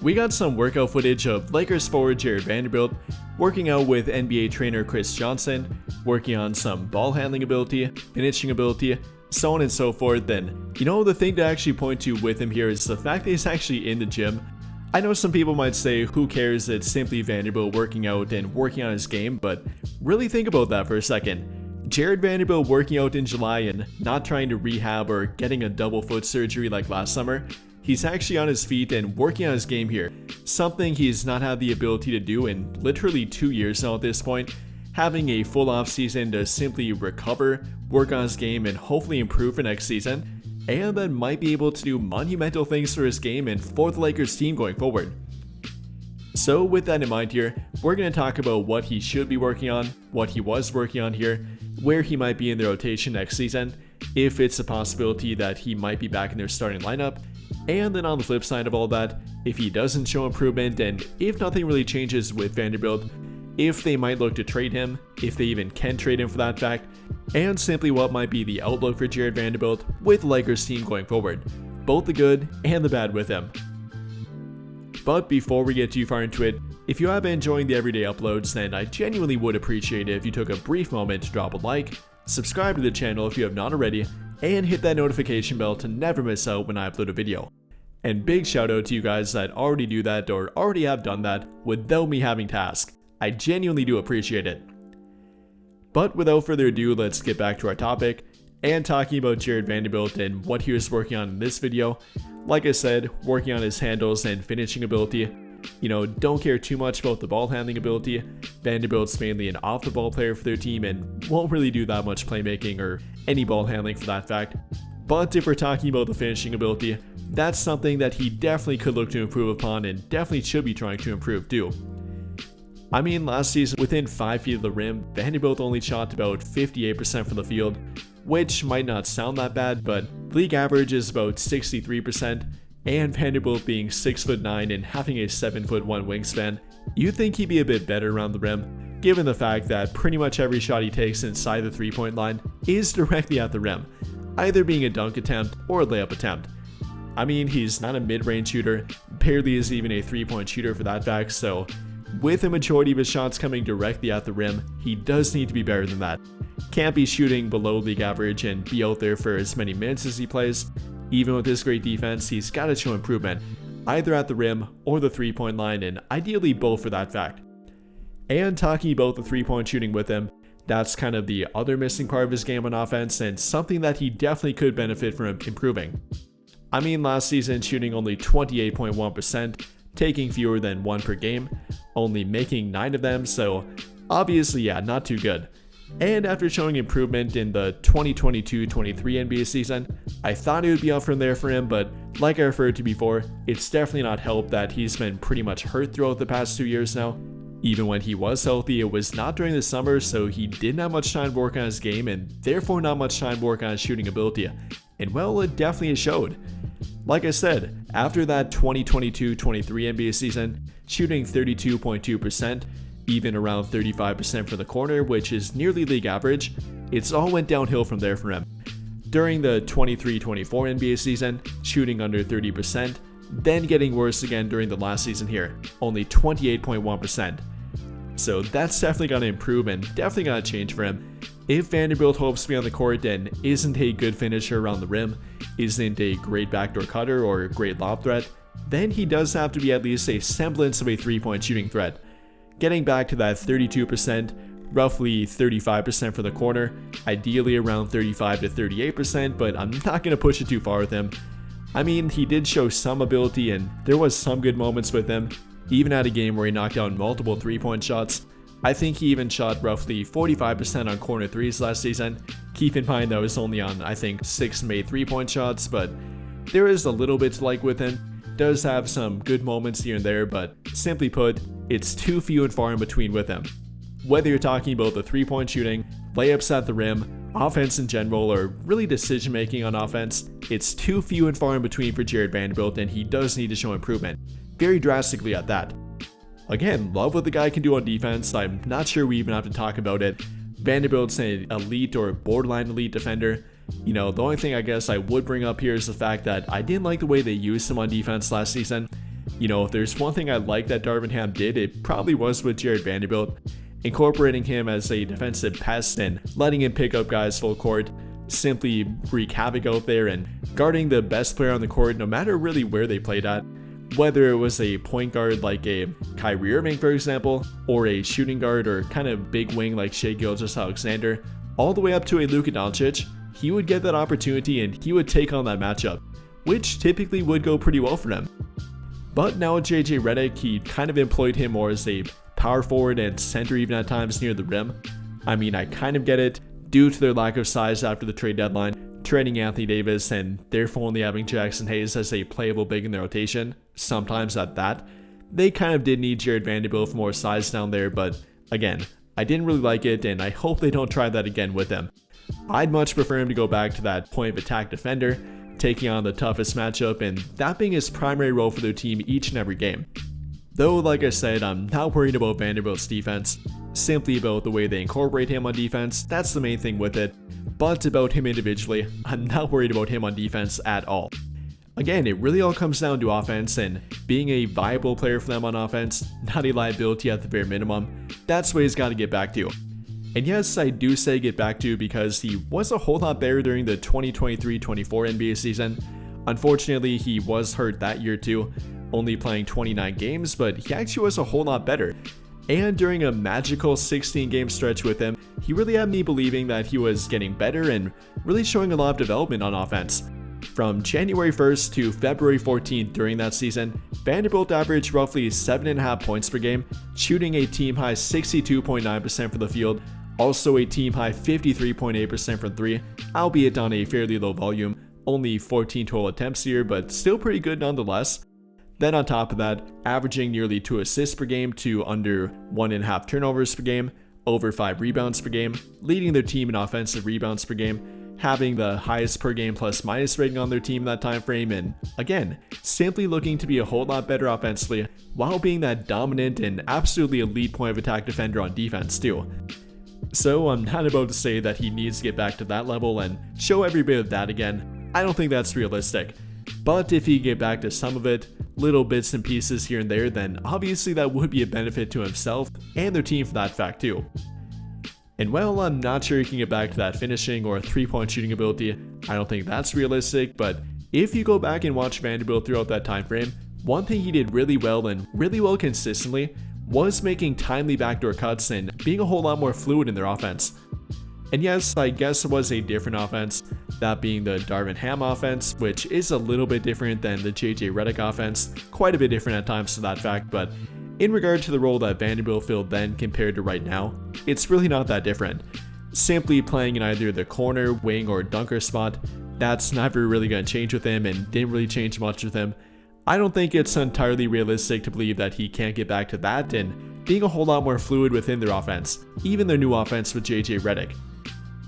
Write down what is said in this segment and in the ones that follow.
We got some workout footage of Lakers forward Jared Vanderbilt working out with NBA trainer Chris Johnson, working on some ball handling ability, finishing ability, so on and so forth. And the thing to actually point to with him here is the fact that he's actually in the gym. I know some people might say, who cares, it's simply Vanderbilt working out and working on his game, but really think about that for a second. Jared Vanderbilt working out in July and not trying to rehab or getting a double foot surgery like last summer. He's actually on his feet and working on his game here, something he's not had the ability to do in literally 2 years now at this point. Having a full off season to simply recover, work on his game, and hopefully improve for next season, and then might be able to do monumental things for his game and for the Lakers team going forward. So with that in mind here, we're going to talk about what he should be working on, what he was working on here, where he might be in the rotation next season, if it's a possibility that he might be back in their starting lineup, and then on the flip side of all that, if he doesn't show improvement and if nothing really changes with Vanderbilt, if they might look to trade him, if they even can trade him for that fact, and simply what might be the outlook for Jared Vanderbilt with the Lakers team going forward, both the good and the bad with him. But before we get too far into it, if you have been enjoying the everyday uploads, then I genuinely would appreciate it if you took a brief moment to drop a like, subscribe to the channel if you have not already, and hit that notification bell to never miss out when I upload a video. And big shout out to you guys that already do that or already have done that without me having to ask. I genuinely do appreciate it. But without further ado, let's get back to our topic and talking about Jared Vanderbilt and what he was working on in this video. Like I said, working on his handles and finishing ability. Don't care too much about the ball handling ability. Vanderbilt's mainly an off the ball player for their team and won't really do that much playmaking or any ball handling for that fact. But if we're talking about the finishing ability, that's something that he definitely could look to improve upon and definitely should be trying to improve too. Last season, within 5 feet of the rim, Vanderbilt only shot about 58% from the field, which might not sound that bad, but league average is about 63%, and Vanderbilt being 6'9" and having a 7'1" wingspan, you'd think he'd be a bit better around the rim, given the fact that pretty much every shot he takes inside the 3-point line is directly at the rim, either being a dunk attempt or a layup attempt. He's not a mid-range shooter, barely is even a 3-point shooter for that fact, so with a majority of his shots coming directly at the rim, he does need to be better than that. Can't be shooting below league average and be out there for as many minutes as he plays. Even with his great defense, he's got to show improvement, either at the rim or the 3-point line, and ideally both for that fact. And talking about the 3-point shooting with him, that's kind of the other missing part of his game on offense and something that he definitely could benefit from improving. Last season shooting only 28.1%, taking fewer than 1 per game, only making 9 of them, so obviously not too good. And after showing improvement in the 2022-23 NBA season, I thought it would be up from there for him, but like I referred to before, it's definitely not helped that he's been pretty much hurt throughout the past 2 years now. Even when he was healthy, it was not during the summer, so he didn't have much time to work on his game and therefore not much time to work on his shooting ability. And well, it definitely showed. Like I said, after that 2022-23 NBA season, shooting 32.2%, even around 35% from the corner, which is nearly league average, it's all went downhill from there for him. During the 23-24 NBA season, shooting under 30%, then getting worse again during the last season here, only 28.1%. So that's definitely got to improve and definitely got to change for him. If Vanderbilt hopes to be on the court and isn't a good finisher around the rim, isn't a great backdoor cutter or a great lob threat, then he does have to be at least a semblance of a 3-point shooting threat. Getting back to that 32%, roughly 35% for the corner, ideally around 35 to 38%, but I'm not going to push it too far with him. He did show some ability and there was some good moments with him, even at a game where he knocked down multiple 3-point shots. I think he even shot roughly 45% on corner threes last season. Keep in mind that was only on, I think, 6 made 3-point shots, but there is a little bit to like with him. Does have some good moments here and there, but simply put, it's too few and far in between with him. Whether you're talking about the 3-point shooting, layups at the rim, offense in general, or really decision making on offense, it's too few and far in between for Jared Vanderbilt, and he does need to show improvement, very drastically at that. Again, love what the guy can do on defense. I'm not sure we even have to talk about it. Vanderbilt's an elite or borderline elite defender. You know, the only thing I guess I would bring up here is the fact that I didn't like the way they used him on defense last season. You know, if there's one thing I like that Darvin Ham did, it probably was with Jared Vanderbilt, incorporating him as a defensive pest and letting him pick up guys full court, simply wreak havoc out there and guarding the best player on the court no matter really where they played at. Whether it was a point guard like a Kyrie Irving, for example, or a shooting guard or kind of big wing like Shai Gilgeous-Alexander, all the way up to a Luka Doncic, he would get that opportunity and he would take on that matchup, which typically would go pretty well for him. But now with JJ Redick, he kind of employed him more as a power forward and center even at times near the rim. I mean, I kind of get it, due to their lack of size after the trade deadline, trading Anthony Davis and therefore only having Jackson Hayes as a playable big in their rotation, sometimes at that. They kind of did need Jared Vanderbilt for more size down there, but again, I didn't really like it and I hope they don't try that again with him. I'd much prefer him to go back to that point of attack defender, taking on the toughest matchup and that being his primary role for their team each and every game. Though, like I said, I'm not worried about Vanderbilt's defense, simply about the way they incorporate him on defense, that's the main thing with it. But about him individually, I'm not worried about him on defense at all. Again, it really all comes down to offense and being a viable player for them on offense, not a liability at the bare minimum. That's what he's got to get back to. And yes, I do say get back to because he was a whole lot better during the 2023-24 NBA season. Unfortunately, he was hurt that year too, only playing 29 games, but he actually was a whole lot better. And during a magical 16-game stretch with him, he really had me believing that he was getting better and really showing a lot of development on offense. From January 1st to February 14th during that season, Vanderbilt averaged roughly 7.5 points per game, shooting a team-high 62.9% from the field, also a team-high 53.8% from 3, albeit on a fairly low volume, only 14 total attempts here, but still pretty good nonetheless. Then on top of that, averaging nearly 2 assists per game to under 1.5 turnovers per game, over 5 rebounds per game, leading their team in offensive rebounds per game, having the highest per game plus minus rating on their team in that time frame, and again, simply looking to be a whole lot better offensively while being that dominant and absolutely elite point of attack defender on defense too. So I'm not about to say that he needs to get back to that level and show every bit of that again. I don't think that's realistic. But if he can get back to some of it, little bits and pieces here and there, then obviously that would be a benefit to himself and their team for that fact too. And while I'm not sure he can get back to that finishing or 3-point shooting ability, I don't think that's realistic, but if you go back and watch Vanderbilt throughout that time frame, one thing he did really well and really well consistently was making timely backdoor cuts and being a whole lot more fluid in their offense. And yes, I guess it was a different offense, that being the Darvin Ham offense, which is a little bit different than the JJ Redick offense, quite a bit different at times to that fact, but in regard to the role that Vanderbilt filled then compared to right now, it's really not that different. Simply playing in either the corner, wing, or dunker spot, that's never really going to change with him and didn't really change much with him. I don't think it's entirely realistic to believe that he can't get back to that and being a whole lot more fluid within their offense, even their new offense with JJ Redick.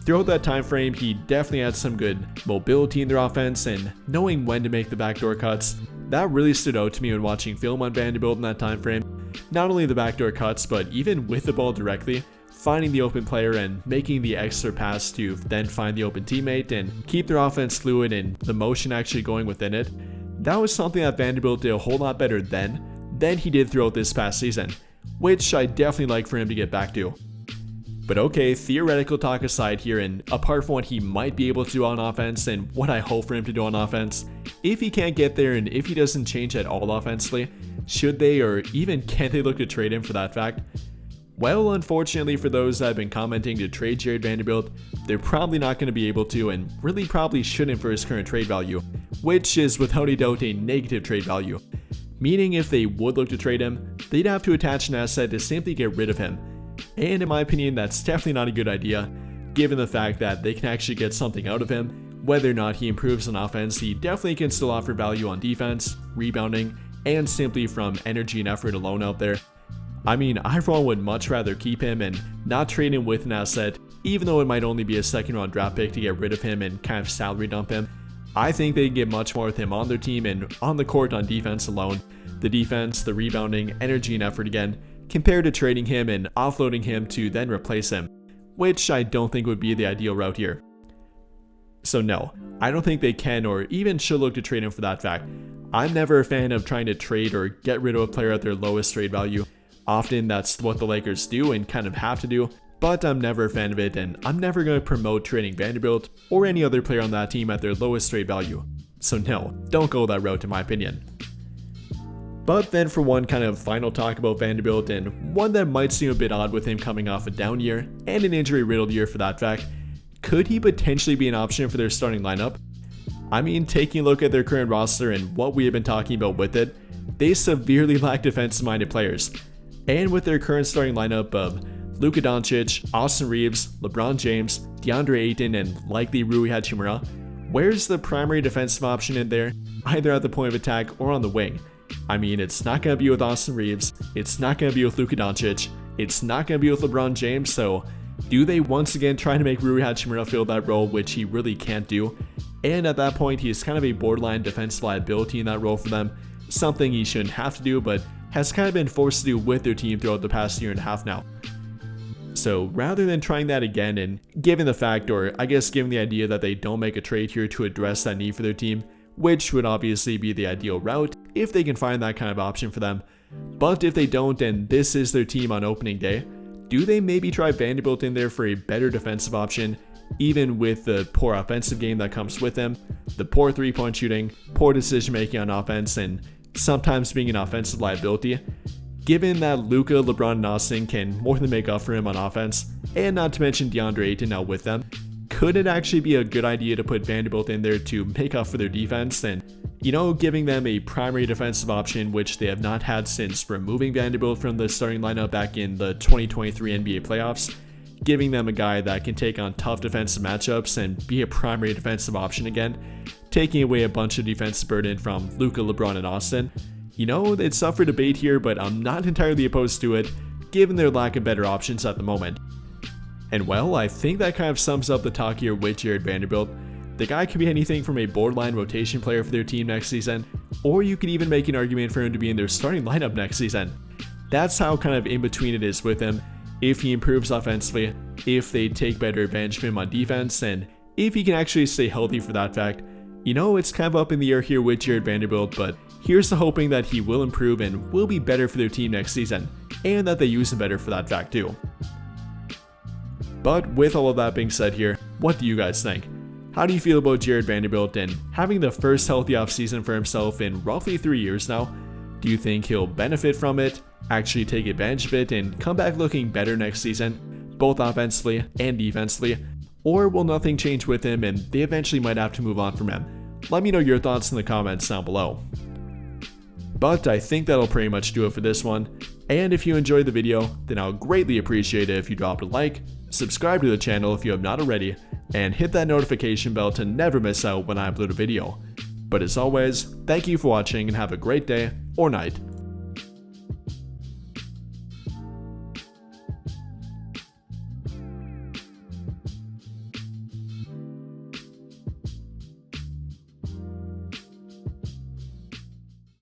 Throughout that time frame, he definitely had some good mobility in their offense and knowing when to make the backdoor cuts. That really stood out to me when watching film on Vanderbilt in that time frame. Not only the backdoor cuts, but even with the ball directly, finding the open player and making the extra pass to then find the open teammate and keep their offense fluid and the motion actually going within it. That was something that Vanderbilt did a whole lot better then than he did throughout this past season, which I definitely like for him to get back to. But okay, theoretical talk aside here, and apart from what he might be able to do on offense and what I hope for him to do on offense, if he can't get there and if he doesn't change at all offensively, should they or even can they look to trade him for that fact? Well, unfortunately for those that have been commenting to trade Jared Vanderbilt, they're probably not going to be able to and really probably shouldn't for his current trade value, which is without a doubt a negative trade value. Meaning if they would look to trade him, they'd have to attach an asset to simply get rid of him. And in my opinion, that's definitely not a good idea, given the fact that they can actually get something out of him. Whether or not he improves on offense, he definitely can still offer value on defense, rebounding, and simply from energy and effort alone out there. I mean, I for one would much rather keep him and not trade him with an asset, even though it might only be a second round draft pick to get rid of him and kind of salary dump him. I think they can get much more with him on their team and on the court on defense alone. The defense, the rebounding, energy and effort again, compared to trading him and offloading him to then replace him, which I don't think would be the ideal route here. So no, I don't think they can or even should look to trade him for that fact. I'm never a fan of trying to trade or get rid of a player at their lowest trade value. Often that's what the Lakers do and kind of have to do, but I'm never a fan of it, and I'm never going to promote trading Vanderbilt or any other player on that team at their lowest trade value. So no, don't go that route in my opinion. But then for one kind of final talk about Vanderbilt, and one that might seem a bit odd with him coming off a down year and an injury-riddled year for that fact, could he potentially be an option for their starting lineup? I mean, taking a look at their current roster and what we have been talking about with it, they severely lack defensive-minded players. And with their current starting lineup of Luka Doncic, Austin Reeves, LeBron James, DeAndre Ayton, and likely Rui Hachimura, where's the primary defensive option in there, either at the point of attack or on the wing? I mean, it's not going to be with Austin Reeves, it's not going to be with Luka Doncic, it's not going to be with LeBron James, so do they once again try to make Rui Hachimura fill that role, which he really can't do? And at that point, he's kind of a borderline defensive liability in that role for them, something he shouldn't have to do, but has kind of been forced to do with their team throughout the past year and a half now. So rather than trying that again, and given the fact, or I guess given the idea that they don't make a trade here to address that need for their team, which would obviously be the ideal route if they can find that kind of option for them, but if they don't and this is their team on opening day, do they maybe try Vanderbilt in there for a better defensive option, even with the poor offensive game that comes with them, the poor three-point shooting, poor decision making on offense, and sometimes being an offensive liability? Given that Luka, LeBron, and Austin can more than make up for him on offense, and not to mention DeAndre Ayton now with them, could it actually be a good idea to put Vanderbilt in there to make up for their defense and, giving them a primary defensive option which they have not had since removing Vanderbilt from the starting lineup back in the 2023 NBA playoffs, giving them a guy that can take on tough defensive matchups and be a primary defensive option again, taking away a bunch of defensive burden from Luka, LeBron, and Austin? It's up for debate here, but I'm not entirely opposed to it, given their lack of better options at the moment. And well, I think that kind of sums up the talk here with Jared Vanderbilt. The guy could be anything from a borderline rotation player for their team next season, or you could even make an argument for him to be in their starting lineup next season. That's how kind of in between it is with him. If he improves offensively, if they take better advantage of him on defense, and if he can actually stay healthy for that fact, it's kind of up in the air here with Jared Vanderbilt, but here's to hoping that he will improve and will be better for their team next season, and that they use him better for that fact too. But with all of that being said here, what do you guys think? How do you feel about Jared Vanderbilt and having the first healthy offseason for himself in roughly 3 years now? Do you think he'll benefit from it, actually take advantage of it, and come back looking better next season, both offensively and defensively? Or will nothing change with him and they eventually might have to move on from him? Let me know your thoughts in the comments down below. But I think that'll pretty much do it for this one. And if you enjoyed the video, then I'll greatly appreciate it if you dropped a like, subscribe to the channel if you have not already, and hit that notification bell to never miss out when I upload a video. But as always, thank you for watching and have a great day or night.